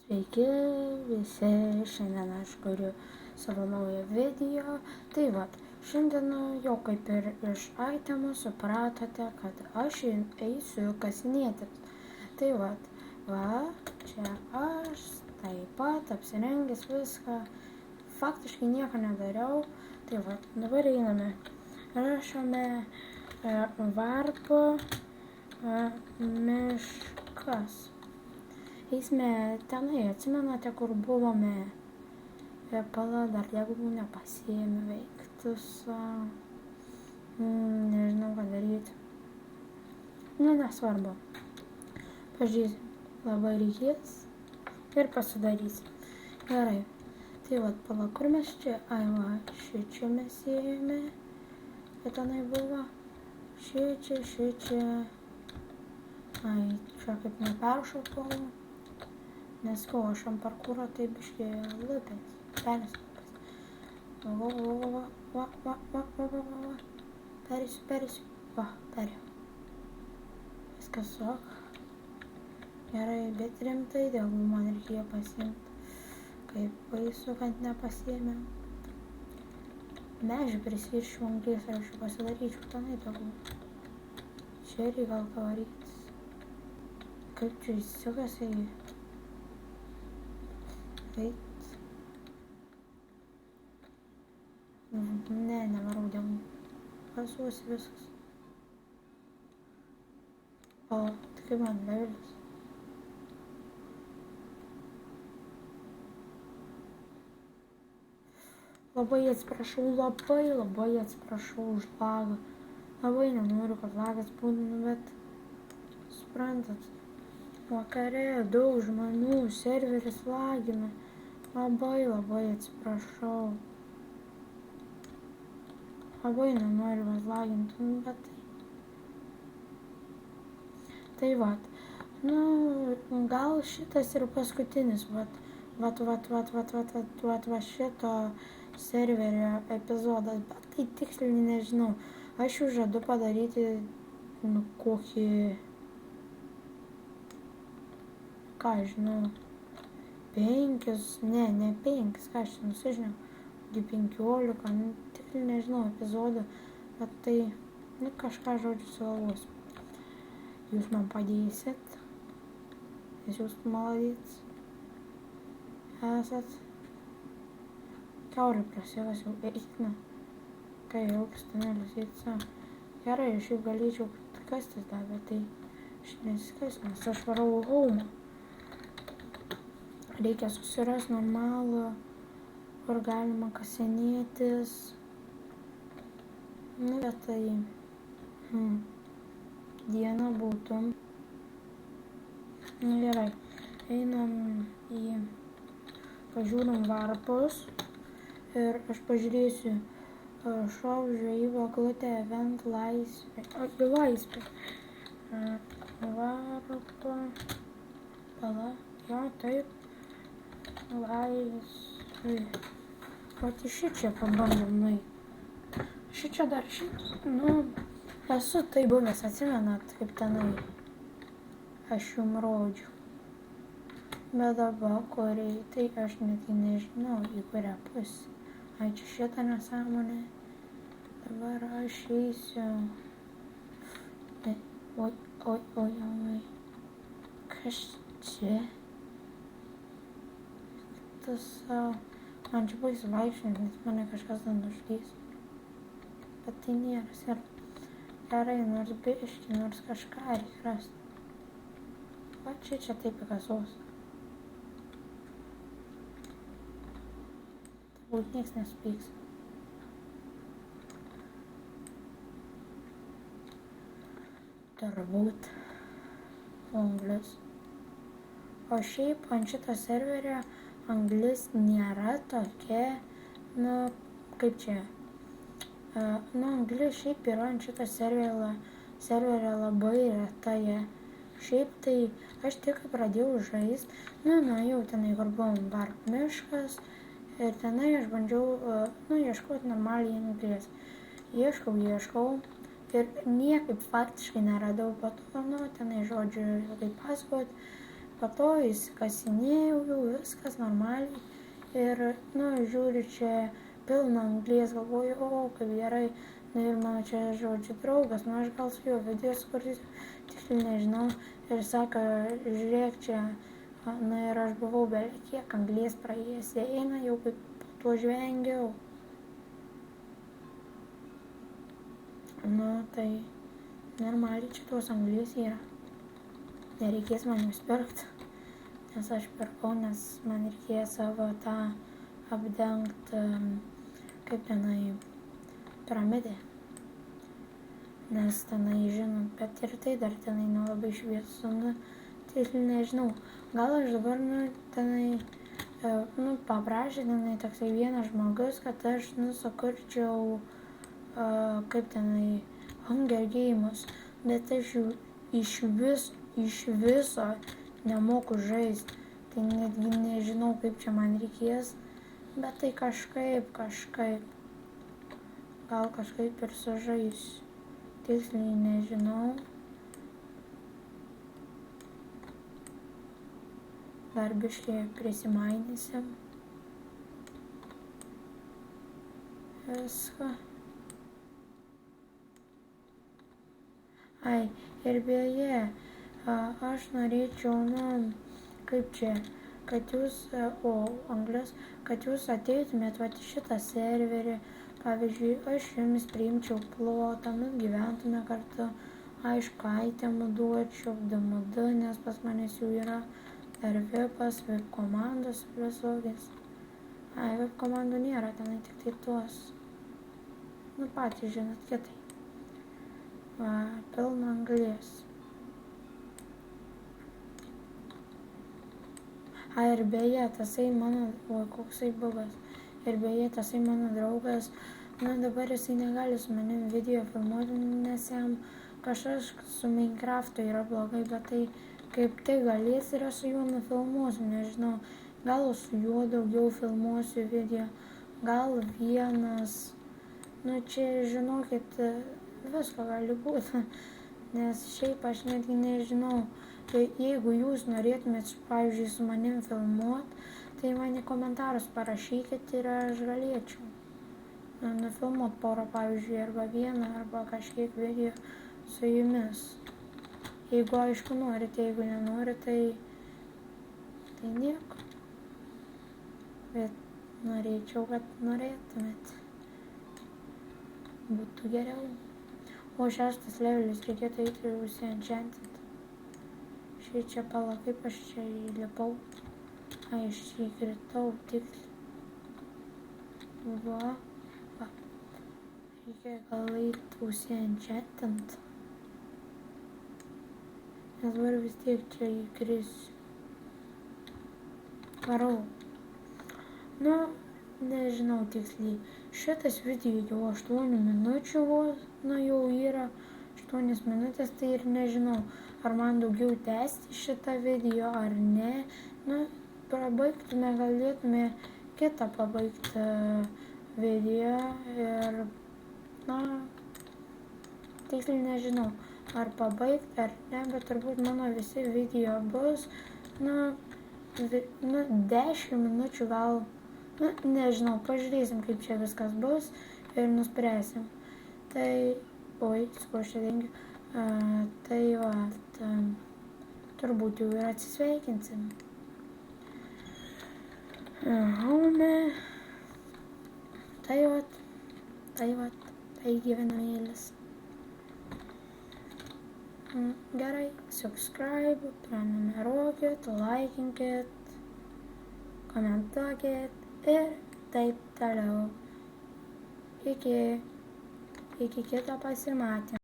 Sveiki visi, šiandien aš kuriu savo naują video. Tai vat, šiandien jau kaip ir iš aitemų supratote, kad aš eisiu kasinėtis. Tai vat, čia aš taip pat apsirengęs viską, faktiškai nieko nedariau. Tai vat, dabar einame, rašome varpo miškas. Eisime tenai, atsimenate, kur buvome? Pala dar jeigu nepasiėmė veiktus. Nežinau, ką daryti. Nesvarbu. Pažiūrėsim, labai reikės ir pasidarysim. Gerai. Tai vat, pala, kur mes čia? Ai, va, šičia mes ėjome. Bet tenai buvo. Šičia. Ai, čia kaip neperšokau. Nes ko, aš ant parkūro tai biškį lipęs, perslipęs. Va. Perėsiu. Va, perėjau. Viskas ok. Gerai, bet rimtai, dėl man reikėjo pasiimti. Kaip baisu, kad nepasiėmiau. Medžių prisviršiu anglies, ar aš pasidaryčiau tenai toliau. Čia reikia gal pavarytis. Kaip čia įsukasi į... Ne, nevarau dėl pasuosi viskas. O, tai kaip man levelis. Labai atsiprašau už lagą. Labai nenoriu, kad lagas būtų, bet suprantat. Vakare daug žmonių, serveris lagina. Labai atsiprašau. Labai nenoriu vas laginti, bet tai vat. Gal šitas ir paskutinis, va šito serverio epizodas, bet tai tiksliai nežinau. Aš jau žadu padaryti, kokį, ką žinau, 5, ne 5, ką aš nusižinau, 15, tikrai nežinau epizodų, bet tai, kažką žodžiu sugalvosiu. Jūs man padėsit, nes jūs maladėts esat. Kiaurai prasikasiau, eikime, kai ilgas tunelis eiksa. Gerai, aš jau galėčiau kastis dar, bet tai aš nesikasiu, nes aš varau home. Reikia susirasti normalų, kur galima kasinėtis. Bet tai diena būtų. Gerai, einam pažiūrim varpus ir aš pažiūrėsiu šou žvejybo glutę event laisvė. Varpa, pala, jo, taip. Laisvė. O tai šičia pabandom nueiti. Šičia dar esu tai buvęs, atsimenat, kaip tenai aš jum rodžiau. Bet dabar, kur tai aš net nežinau, į kurią pusę. Ai, čia šitą nesąmonę. Dabar aš eisiu. Oi. Kas čia? Man čia baisu vaikščioti, nes mane kažkas ten nužudys. Bet tai nėra ir gerai, nors biškį, nors kažką reikia rasti. Va čia taip įkasos. Turbūt nieks nesupyks. Turbūt anglis. O šiaip ant šito serverio anglis nėra tokia, kaip čia. Anglis šiaip yra ant šito serverio labai reta. Šiaip tai aš tik pradėjau žaist, jau tenai, kur buvom varp miškas ir tenai aš bandžiau, ieškoti normaliai anglies. Ieškau ir niekaip faktiškai neradau po to, tenai žodžiu, kaip pasakot, Po to įsikasinėjau, jau viskas normaliai. Ir, žiūriu, čia pilna anglies, galvoju, kaip gerai. Ir mano čia, žodžiu, draugas, aš gal su juo video sukursiu, tiksliai nežinau. Ir sako, žiūrėk čia, ir aš buvau beveik kiek anglies praėjęs, eina, jau kaip po to žvengiau. Tai normaliai čia tos anglies yra. Nereikės man jūs pirkti, nes aš pirkau, nes man reikėjo savo tą apdengti, kaip tenai, piramidę. Nes tenai, žinot, bet ir tai dar tenai nelabai šviesu, tiksliai nežinau. Gal aš dabar, tenai, paprašė tenai toksai vienas žmogus, kad aš, sukurčiau, kaip tenai, Hunger Games, bet aš jų iš viso nemoku žaisti. Tai netgi nežinau, kaip čia man reikės, bet tai kažkaip. Gal kažkaip ir sužaisiu. Tiksliai nežinau. Dar biškį prisimainysim. Viską. Ir beje, aš norėčiau, kaip čia, kad jūs, kad jūs ateitumėt į šitą serverį, pavyzdžiui, aš jumis priimčiau plotą, gyventume kartu, aišku, itemų duočiau, DMD, nes pas manęs jų yra dar VIPas, VIP komandos visokias. VIP komandų nėra, tenai tik tai tuos, patys žinot, kitai. Pilna anglies. Ir beje, tasai mano, koksai bugas. Ir beje, tasai mano draugas, dabar jisai negali su manim video filmuoti, nes jam kažkas su Minecraftu yra blogai, bet tai kaip tai galės ir aš su juo nufilmuosiu, nežinau. Gal su juo daugiau filmuosiu video, gal vienas. Čia, žinokit, visko gali būti, nes šiaip aš netgi nežinau. Jeigu jūs norėtumėt, pavyzdžiui, su manim filmuot, tai man į komentarus parašykit ir aš galėčiau nufilmuot porą, pavyzdžiui, arba vieną, arba kažkiek video su jumis. Jeigu aišku norit, jeigu nenorit, tai nieko. Bet norėčiau, kad norėtumėt. Būtų geriau. O 6 levelis reikėtų eiti ir užsienčentinti. Čia pala, kaip aš čia įlipau. Aš čia įkritau tiksliai. Va. Reikia gal eiti užsienčentinti. Nes dabar vis tiek čia įkrisiu. Varau. Nežinau tiksliai. Šitas video jau 8 minučių jau yra 8 minutės, tai ir nežinau, ar man daugiau tęsti šitą video ar ne. Pabaigtume, galėtume kitą pabaigti video ir, tiksliai nežinau, ar pabaigti ar ne, bet turbūt mano visi video bus, 10 minučių gal. Nežinau, pažiūrėsim, kaip čia viskas bus ir nuspręsim. Tai, dengiu. Tai turbūt jau ir atsisveikinsim. Tai gyvenamėlis. Gerai, subscribe, prenumeruokit, laikinkit, komentuokit. Ir taip toliau. Iki kito pasimatymo.